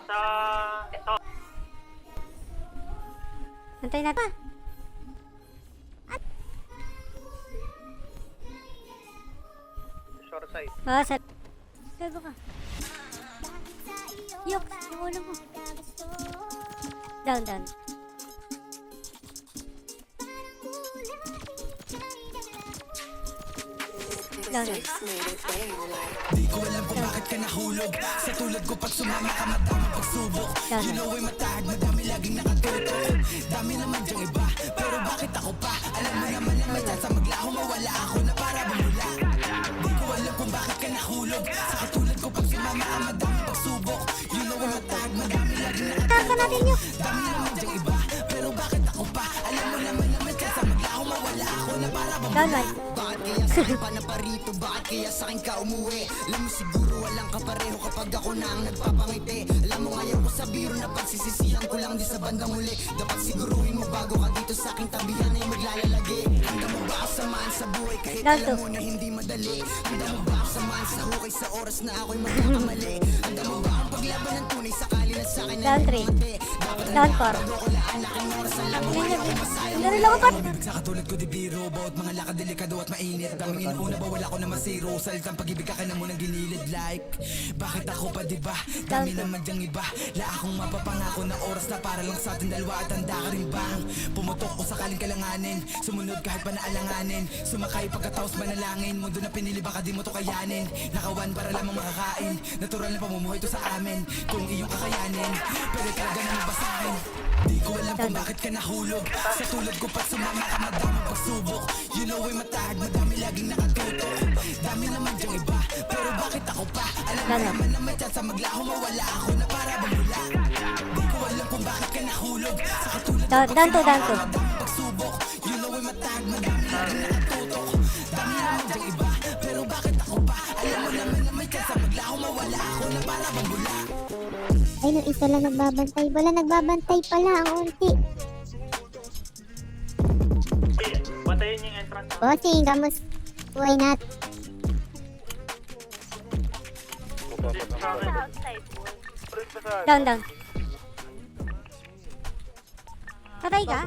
sa... Ito. Antay na pa. Short side. Ah, sa... Gago ka. Yok, yung ulo mo. Down, down. Down, down. Di ko alam kung bakit ka nahulog. Sa tulad ko pag sumama ka madaming pagsubok. You know ay matahag, madami laging nakatutok. Dami naman dyang iba, pero bakit ako pa? Alam mo naman na may chance maglaho, mawala ako na para bumula. Di ko alam kung bakit ka nahulog. Sa katulad ko pag sumama ka madaming pagsubok. You know ay matahag, madami laging nakatutok. Dami naman dyang iba, pero bakit ako pa? Alam mo naman na may chance maglaho, mawala ako na para bumula. Bakit kaya sa'kin pa na parito? Bakit kaya sa'kin ka umuwi? Alam mo siguro walang kapareho kapag ako na ang nagpapangiti. Alam mo ngayon ko sa biro na pagsisisihan ko lang di sa bandang huli. Dapat siguruhin mo bago ka dito sa aking tabihan ay maglalagi. Handa mo ba ako samahan sa buhay kahit alam mo na hindi madali? Handa mo ba ako samahan sa hukay sa oras na ako'y magkakamali? Handa mo ba ang paglaban ng tunay sakali na sa'kin na lumate? Dapat Down, bago ko laan aking oras alam mo ay ako masaya. Bibig sa katulad ko di biro, bawat mga lakad delikado at mainit. Daming inuuna ba wala ko na masiro. Salitang pag-ibig ka na munang ginilid like. Bakit ako pa diba? Dami naman dyang iba. La akong mapapangako na oras na para lang sa ating dalawa. At handa ka rin bang pumutok o sakaling kalanganin? Sumunod kahit pa naalanganin. Sumakay pagkataos manalangin. Mundo na pinili baka di mo to kayanin. Nakawan para lamang makakain. Natural na pamumuhay to sa amin. Kung iyong kakayanin, pwede talaga na mabasahin. Di ko alam kung bakit ka nahulog. Sa tulad ko pag sumama ka madaming pagsubok. You know ay matahag, madami laging nakatutok. Dami naman dyang iba, pero bakit ako pa? Alam mo naman na may chance maglaho, mawala ako na para bumula. Di ko alam kung bakit ka nahulog. Sa katulad ko pag sumama ka madaming pagsubok. You know ay matahag, madami laging nakatutok. Dami naman dyang iba, pero bakit ako pa? Alam mo naman na may chance maglaho, mawala ako na para bumula. Ay, nung isa lang nagbabantay. Wala, nagbabantay pala ang unti. Patayin yung entrance. Bossing, kamus. Why not? Down, down. Patay ka?